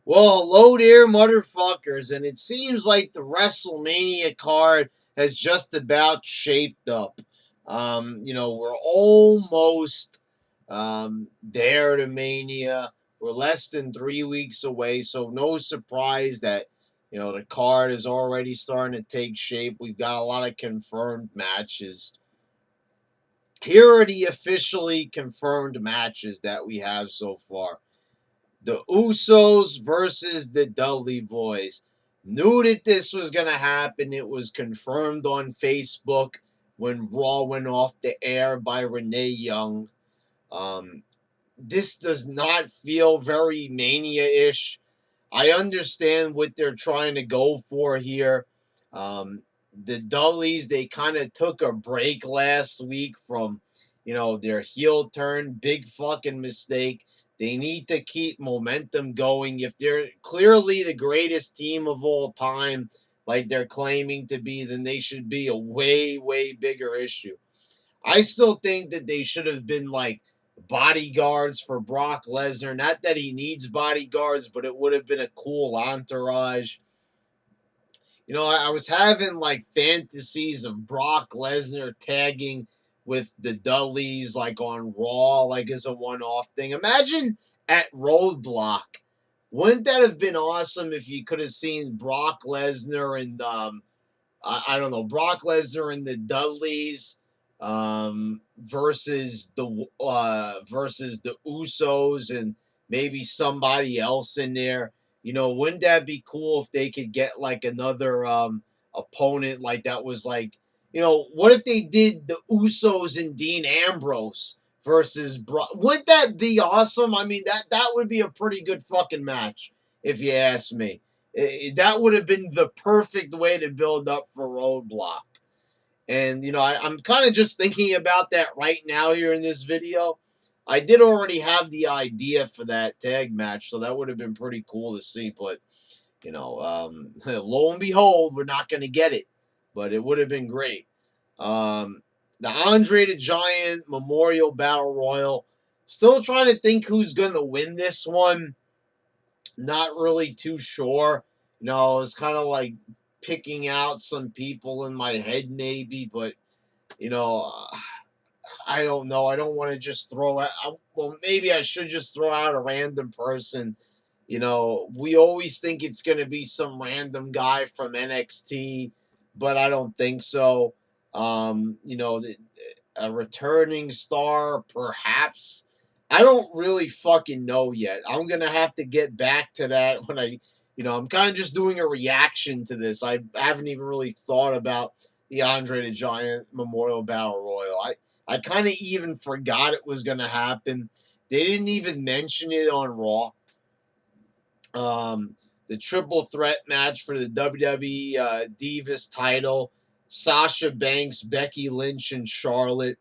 Well, hello there, motherfuckers, and it seems like the WrestleMania card has just about shaped up. We're almost there to Mania. We're less than 3 weeks away, so no surprise that the card is already starting to take shape. We've got a lot of confirmed matches. Here are the officially confirmed matches that we have so far. The Usos versus the Dudley Boys. Knew that this was going to happen. It was confirmed on Facebook when Raw went off the air by Renee Young. Um, this does not feel very Mania-ish. I understand what they're trying to go for here. The Dudleys, they kind of took a break last week from, their heel turn. Big fucking mistake. They need to keep momentum going. If they're clearly the greatest team of all time, like they're claiming to be, then they should be a way, way bigger issue. I still think that they should have been like bodyguards for Brock Lesnar. Not that he needs bodyguards, but it would have been a cool entourage. I was having like fantasies of Brock Lesnar tagging with the Dudleys like on Raw, like as a one-off thing. Imagine at Roadblock. Wouldn't that have been awesome if you could have seen Brock Lesnar and I don't know, Brock Lesnar and the Dudleys versus the Usos and maybe somebody else in there. Wouldn't that be cool if they could get like another opponent like that was like, what if they did the Usos and Dean Ambrose versus Brock? Would that be awesome? I mean, that would be a pretty good fucking match if you ask me. That would have been the perfect way to build up for Roadblock. And, I'm kind of just thinking about that right now here in this video. I did already have the idea for that tag match, so that would have been pretty cool to see. But, lo and behold, we're not going to get it. But it would have been great. The Andre the Giant Memorial Battle Royal. Still trying to think who's going to win this one. Not really too sure. It's kind of like picking out some people in my head, maybe, but you know, I don't know. I don't want to just throw out. Well, maybe I should just throw out a random person. We always think it's going to be some random guy from NXT, but I don't think so. A returning star, perhaps. I don't really fucking know yet. I'm going to have to get back to that when I'm kind of just doing a reaction to this. I haven't even really thought about the Andre the Giant Memorial Battle Royal. I kind of even forgot it was going to happen. They didn't even mention it on Raw. The triple threat match for the WWE Divas title. Sasha Banks, Becky Lynch, and Charlotte.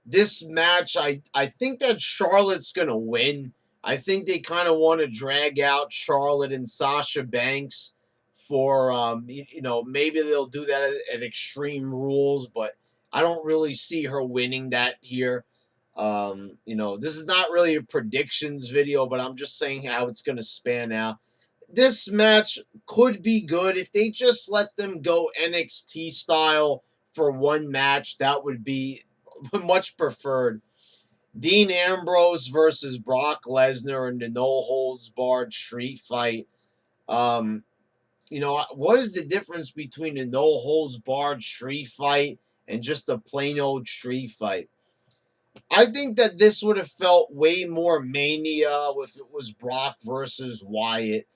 This match, I think that Charlotte's going to win. I think they kind of want to drag out Charlotte and Sasha Banks for, maybe they'll do that at Extreme Rules, but I don't really see her winning that here. This is not really a predictions video, but I'm just saying how it's going to span out. This match could be good if they just let them go NXT style for one match. That would be much preferred. Dean Ambrose versus Brock Lesnar in the no holds barred street fight. What is the difference between a no holds barred street fight and just a plain old street fight? I think that this would have felt way more Mania if it was Brock versus Wyatt.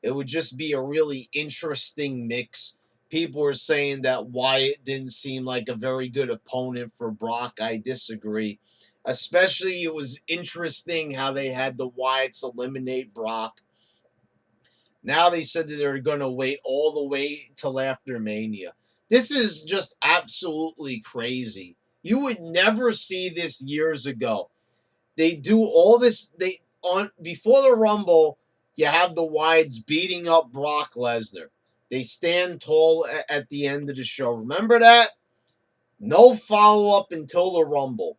It would just be a really interesting mix. People were saying that Wyatt didn't seem like a very good opponent for Brock. I disagree. Especially, it was interesting how they had the Wyatts eliminate Brock. Now they said that they're going to wait all the way till after Mania. This is just absolutely crazy. You would never see this years ago. They do all this. Before the Rumble, you have the Wyatts beating up Brock Lesnar. They stand tall at the end of the show. Remember that? No follow up until the Rumble.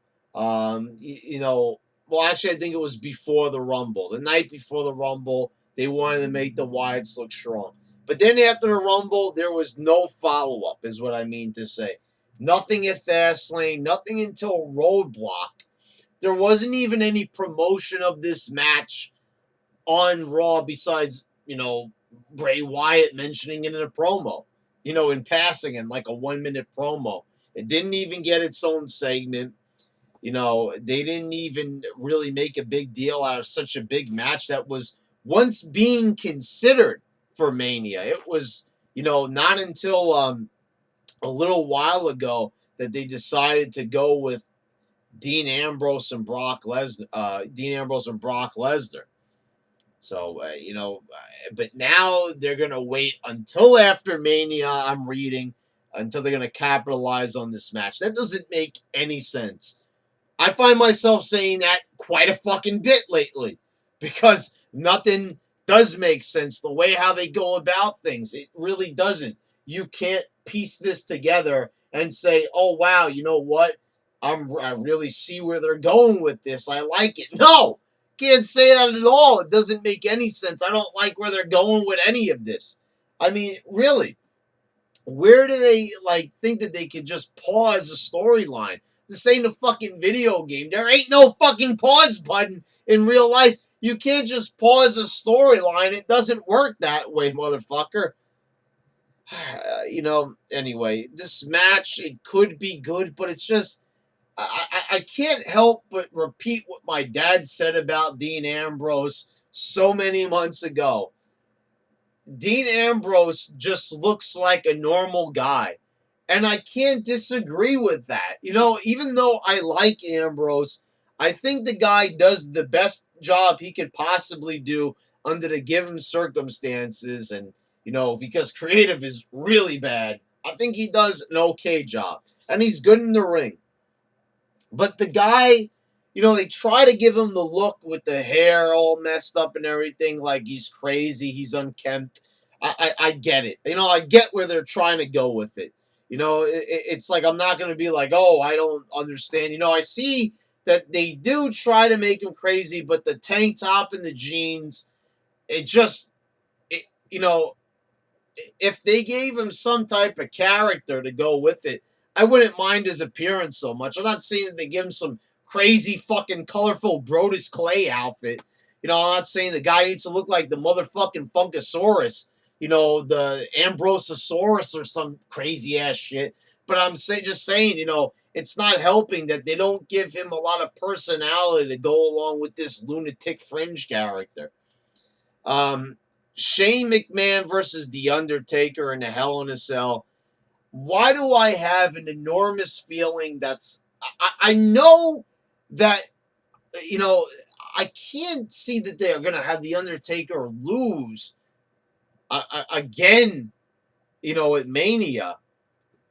well, actually, I think it was before the Rumble. The night before the Rumble, they wanted to make the Wyatts look strong. But then after the Rumble, there was no follow up, is what I mean to say. Nothing at Fastlane, nothing until Roadblock. There wasn't even any promotion of this match on Raw besides, Bray Wyatt mentioning it in a promo, in passing in like a 1 minute promo. It didn't even get its own segment. They didn't even really make a big deal out of such a big match that was once being considered for Mania. It was, not until a little while ago that they decided to go with Dean Ambrose and Brock Lesnar. So, but now they're going to wait until after Mania, I'm reading, until they're going to capitalize on this match. That doesn't make any sense. I find myself saying that quite a fucking bit lately because nothing does make sense. The way how they go about things, it really doesn't. You can't piece this together and say, oh, wow, you know what? I really see where they're going with this. I like it. No, can't say that at all. It doesn't make any sense. I don't like where they're going with any of this. I mean, really, where do they think that they could just pause a storyline? This ain't a fucking video game. There ain't no fucking pause button in real life. You can't just pause a storyline. It doesn't work that way, motherfucker. Anyway, this match, it could be good, but it's just, I can't help but repeat what my dad said about Dean Ambrose so many months ago. Dean Ambrose just looks like a normal guy. And I can't disagree with that. Even though I like Ambrose, I think the guy does the best job he could possibly do under the given circumstances. And, because creative is really bad, I think he does an okay job. And he's good in the ring. But the guy, they try to give him the look with the hair all messed up and everything, like he's crazy, he's unkempt. I get it. I get where they're trying to go with it. It's like I'm not going to be like, oh, I don't understand. I see that they do try to make him crazy, but the tank top and the jeans, it just, you know, if they gave him some type of character to go with it, I wouldn't mind his appearance so much. I'm not saying that they give him some crazy fucking colorful Brodus Clay outfit. I'm not saying the guy needs to look like the motherfucking Funkasaurus, the Ambrosasaurus or some crazy ass shit. But I'm just saying, it's not helping that they don't give him a lot of personality to go along with this lunatic fringe character. Shane McMahon versus The Undertaker in a Hell in a Cell. Why do I have an enormous feeling I know that, I can't see that they are going to have The Undertaker lose again, at Mania.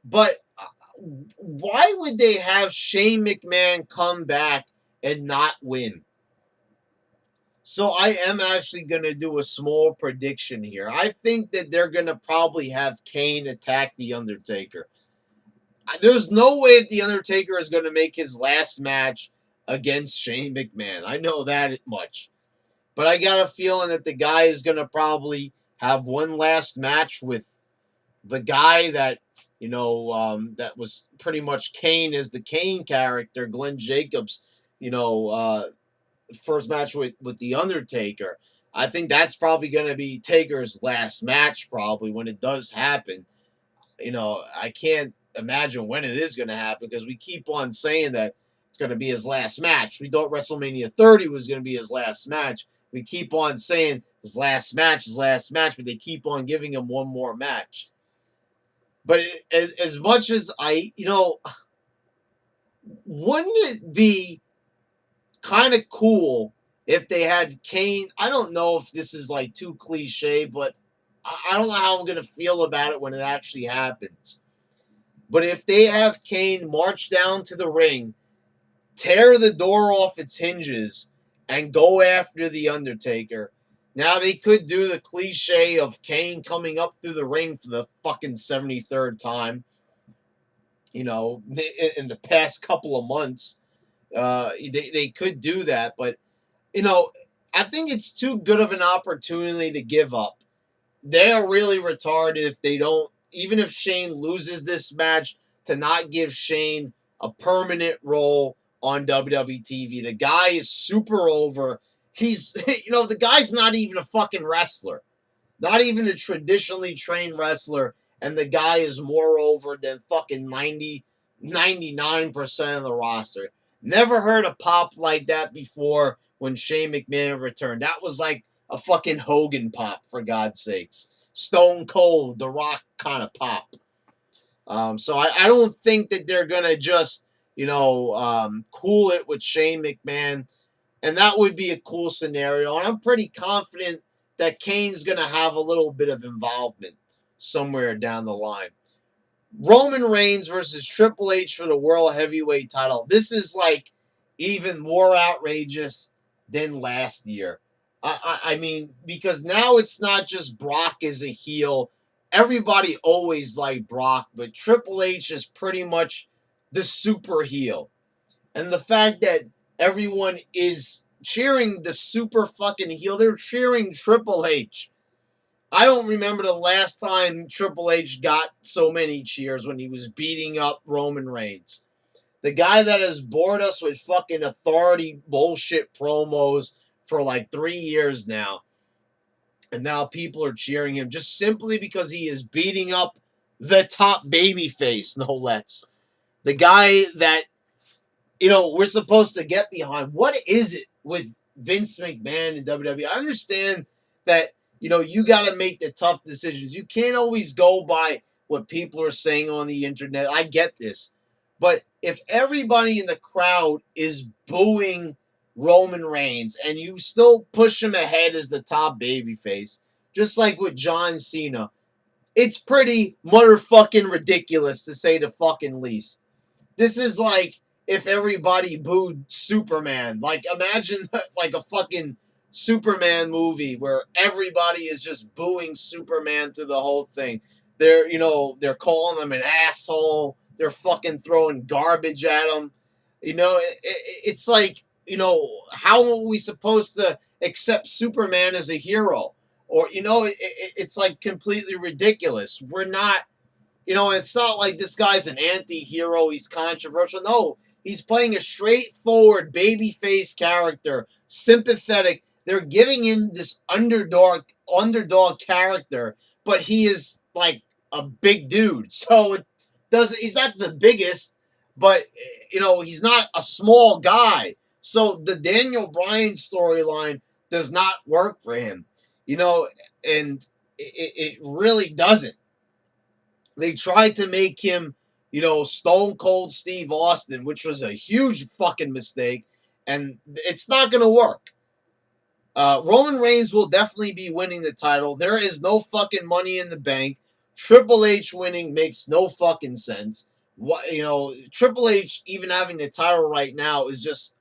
But why would they have Shane McMahon come back and not win? So I am actually going to do a small prediction here. I think that they're going to probably have Kane attack The Undertaker. There's no way that The Undertaker is going to make his last match against Shane McMahon. I know that much. But I got a feeling that the guy is going to probably have one last match with the guy that, that was pretty much Kane as the Kane character, Glenn Jacobs, first match with The Undertaker. I think that's probably going to be Taker's last match, probably, when it does happen. I can't imagine when it is going to happen because we keep on saying that it's going to be his last match. We thought WrestleMania 30 was going to be his last match. We keep on saying his last match, but they keep on giving him one more match. But as much as wouldn't it be kind of cool if they had Kane? I don't know if this is like too cliche, but I don't know how I'm going to feel about it when it actually happens. But if they have Kane march down to the ring, tear the door off its hinges, and go after The Undertaker, now they could do the cliche of Kane coming up through the ring for the fucking 73rd time, in the past couple of months. They could do that, but you know, I think it's too good of an opportunity to give up. They are really retarded if they don't, even if Shane loses this match, to not give Shane a permanent role on WWE TV. The guy is super over. He's, the guy's not even a fucking wrestler, not even a traditionally trained wrestler, and the guy is more over than fucking 99% of the roster. Never heard a pop like that before when Shane McMahon returned. That was like a fucking Hogan pop, for God's sakes. Stone Cold, The Rock kind of pop. So I don't think that they're going to just, cool it with Shane McMahon. And that would be a cool scenario. And I'm pretty confident that Kane's going to have a little bit of involvement somewhere down the line. Roman Reigns versus Triple H for the World Heavyweight title. This is like even more outrageous than last year. I mean, because now it's not just Brock as a heel. Everybody always liked Brock, but Triple H is pretty much the super heel. And the fact that everyone is cheering the super fucking heel, they're cheering Triple H. I don't remember the last time Triple H got so many cheers when he was beating up Roman Reigns. The guy that has bored us with fucking authority bullshit promos for like 3 years now. And now people are cheering him just simply because he is beating up the top babyface, no less. The guy that, we're supposed to get behind. What is it with Vince McMahon and WWE? I understand that, you got to make the tough decisions. You can't always go by what people are saying on the internet. I get this. But if everybody in the crowd is booing Roman Reigns and you still push him ahead as the top babyface, just like with John Cena, it's pretty motherfucking ridiculous to say the fucking least. This is like if everybody booed Superman. Like, imagine like a fucking Superman movie where everybody is just booing Superman through the whole thing. They're calling him an asshole. They're fucking throwing garbage at him. It's like, how are we supposed to accept Superman as a hero? Or, it's like completely ridiculous. We're not, it's not like this guy's an anti-hero. He's controversial. No, he's playing a straightforward babyface character, sympathetic. They're giving him this underdog character, but he is like a big dude. So he's not the biggest, but he's not a small guy. So the Daniel Bryan storyline does not work for him. And it really doesn't. They tried to make him, Stone Cold Steve Austin, which was a huge fucking mistake, and it's not going to work. Roman Reigns will definitely be winning the title. There is no fucking money in the bank. Triple H winning makes no fucking sense. Triple H even having the title right now is just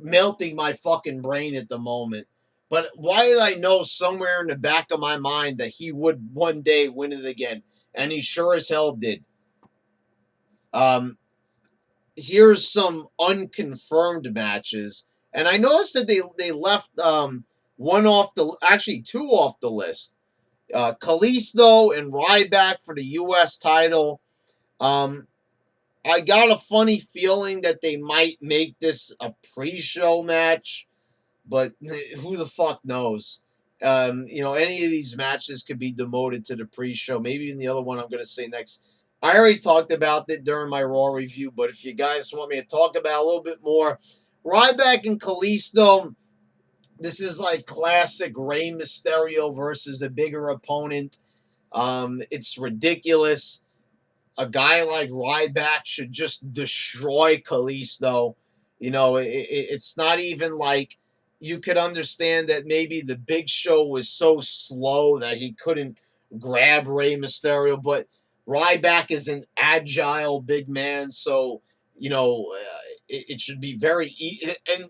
melting my fucking brain at the moment. But why did I know somewhere in the back of my mind that he would one day win it again? And he sure as hell did. Here's some unconfirmed matches. And I noticed that they left two off the list. Kalisto and Ryback for the U.S. title. I got a funny feeling that they might make this a pre-show match, but who the fuck knows? Any of these matches could be demoted to the pre-show. Maybe even the other one I'm going to say next. I already talked about it during my Raw review, but if you guys want me to talk about a little bit more, Ryback and Kalisto, this is like classic Rey Mysterio versus a bigger opponent. It's ridiculous. A guy like Ryback should just destroy Kalisto. It's not even like you could understand that maybe the Big Show was so slow that he couldn't grab Rey Mysterio, but Ryback is an agile big man, so it should be very easy. And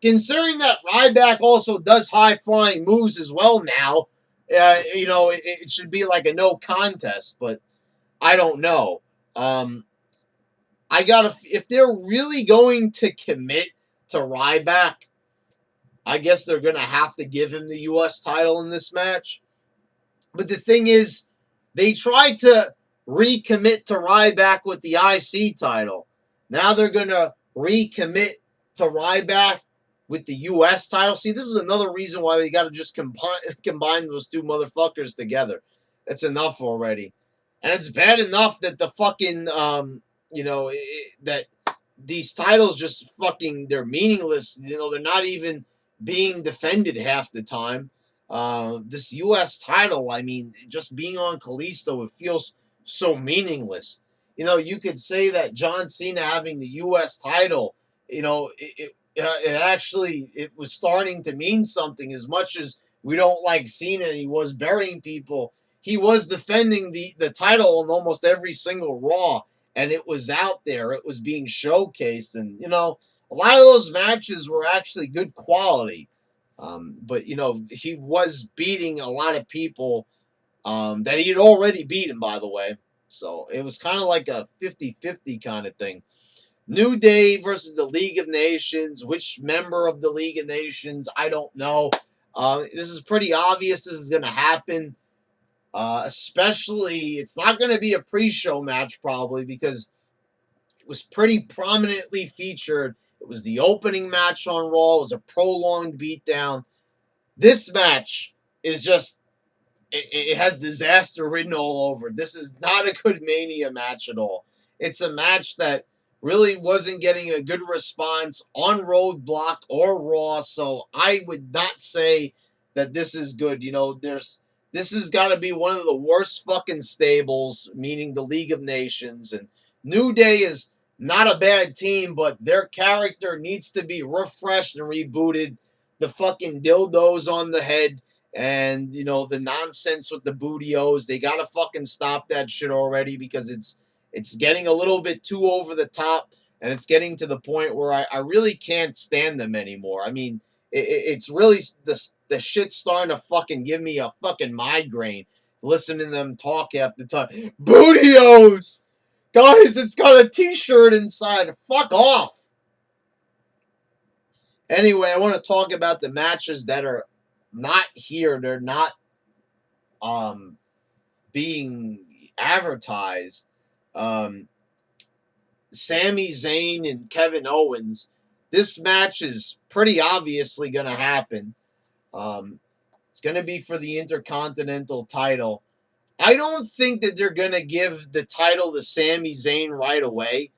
considering that Ryback also does high flying moves as well now, it should be like a no contest, but I don't know. if they're really going to commit to Ryback, I guess they're gonna have to give him the U.S. title in this match. But the thing is, they tried to recommit to Ryback with the IC title. Now they're gonna recommit to Ryback with the U.S. title. See, this is another reason why they got to just combine those two motherfuckers together. It's enough already, and it's bad enough that the fucking that these titles just fucking they're meaningless. They're not even being defended half the time. This U.S. title, I mean, just being on Kalisto, it feels so meaningless. You could say that John Cena having the U.S. title, it was starting to mean something. As much as we don't like Cena, and he was burying people. He was defending the title in almost every single Raw, and it was out there. It was being showcased, and a lot of those matches were actually good quality. But he was beating a lot of people that he had already beaten, by the way. So it was kind of like a 50-50 kind of thing. New Day versus the League of Nations. Which member of the League of Nations? I don't know. This is pretty obvious this is going to happen. Especially, it's not going to be a pre-show match probably because it was pretty prominently featured. It was the opening match on Raw. It was a prolonged beatdown. This match is just, it has disaster written all over. This is not a good Mania match at all. It's a match that really wasn't getting a good response on Roadblock or Raw, so I would not say that this is good. This has got to be one of the worst fucking stables, meaning the League of Nations. And New Day is not a bad team, but their character needs to be refreshed and rebooted. The fucking dildos on the head and, the nonsense with the bootios. They got to fucking stop that shit already because it's getting a little bit too over the top, and it's getting to the point where I really can't stand them anymore. I mean, it's really the shit's starting to fucking give me a fucking migraine listening to them talk half the time. Bootios! Guys, it's got a t-shirt inside. Fuck off! Anyway, I want to talk about the matches that are not here. They're not being advertised. Um, Sami Zayn and Kevin Owens. This match is pretty obviously going to happen. It's going to be for the Intercontinental title. I don't think that they're going to give the title to Sami Zayn right away.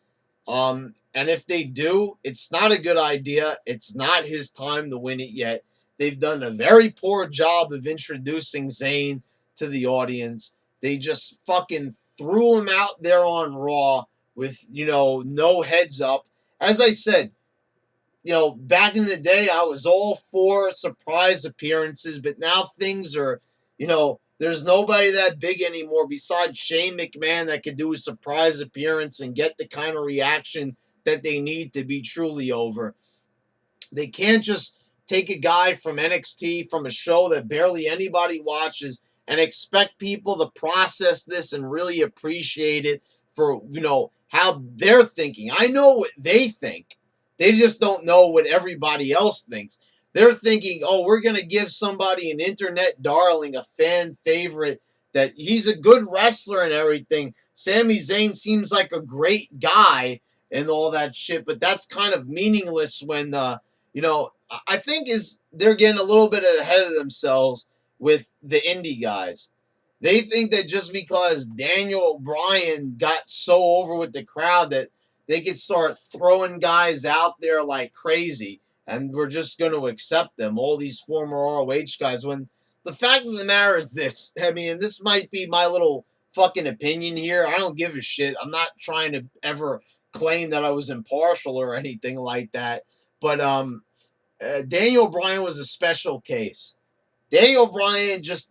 And if they do, it's not a good idea. It's not his time to win it yet. They've done a very poor job of introducing Zayn to the audience. They just fucking threw him out there on Raw with, no heads up. As I said, back in the day, I was all for surprise appearances, but now things are, there's nobody that big anymore besides Shane McMahon that could do a surprise appearance and get the kind of reaction that they need to be truly over. They can't just take a guy from NXT from a show that barely anybody watches and expect people to process this and really appreciate it for, how they're thinking. I know what they think. They just don't know what everybody else thinks. They're thinking, oh, we're going to give somebody an internet darling, a fan favorite, that he's a good wrestler and everything. Sami Zayn seems like a great guy and all that shit, but that's kind of meaningless when, I think they're getting a little bit ahead of themselves with the indie guys. They think that just because Daniel Bryan got so over with the crowd that they could start throwing guys out there like crazy and we're just going to accept them, all these former ROH guys, when the fact of the matter is this. I mean, this might be my little fucking opinion here. I don't give a shit. I'm not trying to ever claim that I was impartial or anything like that. But Daniel Bryan was a special case. Daniel Bryan just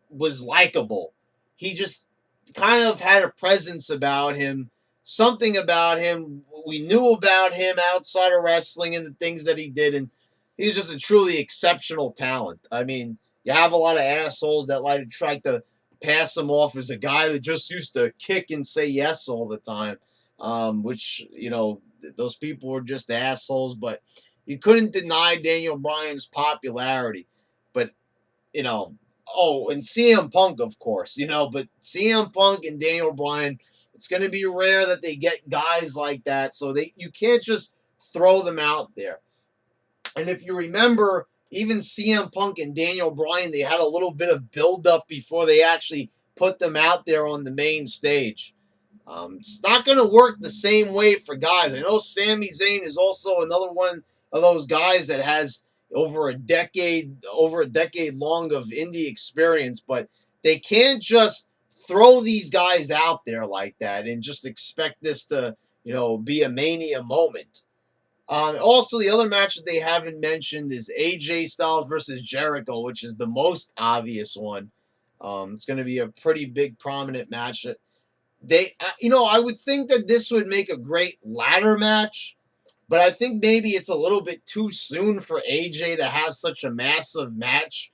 was likable. He just kind of had a presence about him, something about him. We knew about him outside of wrestling and the things that he did, and he's just a truly exceptional talent. I mean, you have a lot of assholes that like to try to pass him off as a guy that just used to kick and say yes all the time. which, those people were just assholes, but you couldn't deny Daniel Bryan's popularity. But, you know, oh, and CM Punk, of course, but CM Punk and Daniel Bryan, it's going to be rare that they get guys like that. So you can't just throw them out there. And if you remember, even CM Punk and Daniel Bryan, they had a little bit of build up before they actually put them out there on the main stage. It's not going to work the same way for guys. I know Sami Zayn is also another one of those guys that has over a decade long of indie experience, but they can't just throw these guys out there like that and just expect this to, be a mania moment. Also, the other match that they haven't mentioned is AJ Styles versus Jericho, which is the most obvious one. It's going to be a pretty big, prominent match. I would think that this would make a great ladder match, but I think maybe it's a little bit too soon for AJ to have such a massive match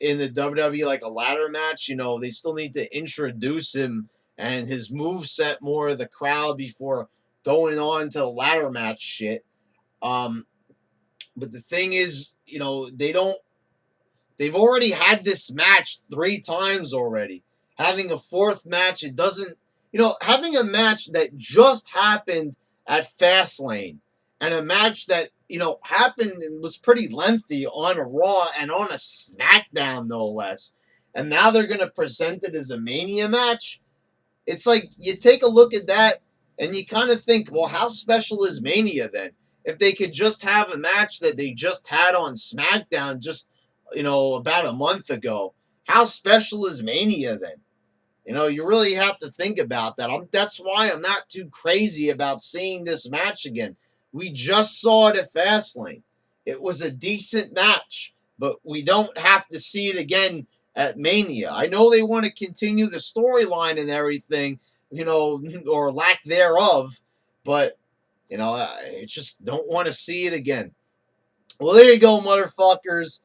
in the WWE, like a ladder match. They still need to introduce him and his move set more of the crowd before going on to the ladder match shit. Um, but the thing is, they've already had this match 3 times already. Having a fourth match, it doesn't, having a match that just happened at Fastlane and a match that, happened and was pretty lengthy on a Raw and on a SmackDown, no less. And now they're going to present it as a Mania match. It's like you take a look at that and you kind of think, well, how special is Mania then? If they could just have a match that they just had on SmackDown just, about a month ago, how special is Mania then? You really have to think about that. That's why I'm not too crazy about seeing this match again. We just saw it at Fastlane. It was a decent match, but we don't have to see it again at Mania. I know they want to continue the storyline and everything, or lack thereof, but, I just don't want to see it again. Well, there you go, motherfuckers.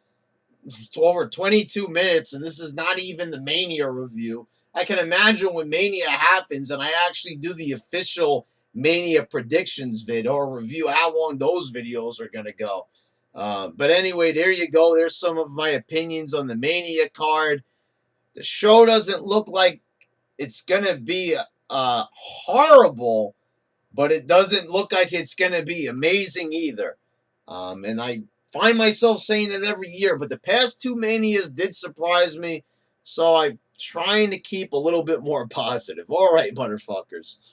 It's over 22 minutes, and this is not even the Mania review. I can imagine when Mania happens and I actually do the official Mania predictions vid or review how long those videos are going to go. But anyway, there you go. There's some of my opinions on the Mania card. The show doesn't look like it's going to be horrible, but it doesn't look like it's going to be amazing either. And I find myself saying it every year, but the past 2 Manias did surprise me, so I'm trying to keep a little bit more positive. All right, motherfuckers.